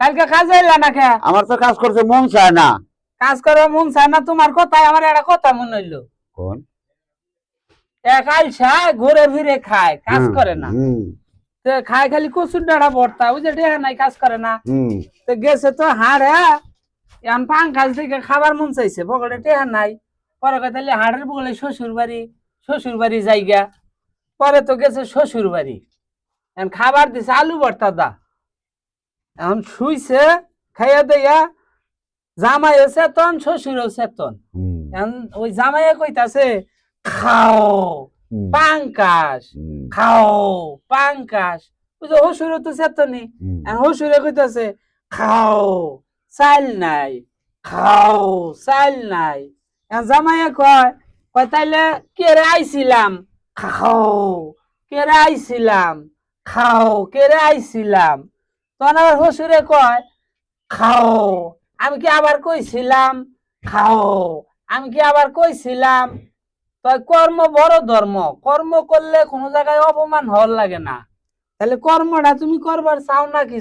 কালকে কাজে এলা না কে? আমার তো কাজ করতে মন চায় না। কাজ করে মন চায় না? তোমার কথাই আমার একটা কথা মনে হইলো। কোন? এক আইসা ঘুরে ফিরে খায়, কাজ করে না। হুম তো খায় খালি কচুর ডাঁড়া ভর্তা, ওই যে টেহা নাই, কাজ করে না। হুম তো গেছে তো হাড়ে, এখন পাঙ্খাস থেকে খাবার মন চাইছে, পকেটে টেহা নাই। পরে তাহলে হাড়ের বগলে শ্বশুর বাড়ি জায়গা। পরে তো গেছে শ্বশুর বাড়ি, এখন খাবার দিছে আলু ভর্তা দা। এখন শুইছে, খাইয়া দিয়া জামাইও চেতন, শ্বশুরও চেতন। হুম এখন ওই জামাইয়া কইতাছে খাও হুম পাঙ্কাস, হুম খাও পাঙ্কাস। ওই যে শ্বশুরও তো চেতনি। হুম এখন শ্বশুরে কইতাছে খাও চাইল নাই, খাও চাইল নাই। এখন জামাইয়া কয় কয় তাইলে কেরে আইছিলাম, খাও কেরে আইছিলাম, খাও কেরে আইছিলাম। তখন আবার শ্বশুরে কয় খাও, আমি কি আবার কইছিলাম খাও, আমি কি আবার কইছিলাম। তাই কর্ম বড় ধর্ম, কর্ম করলে কোনো জায়গায় অপমান হওয়ার লাগে না। তাহলে কর্মটা তুমি করবার চাও না কি?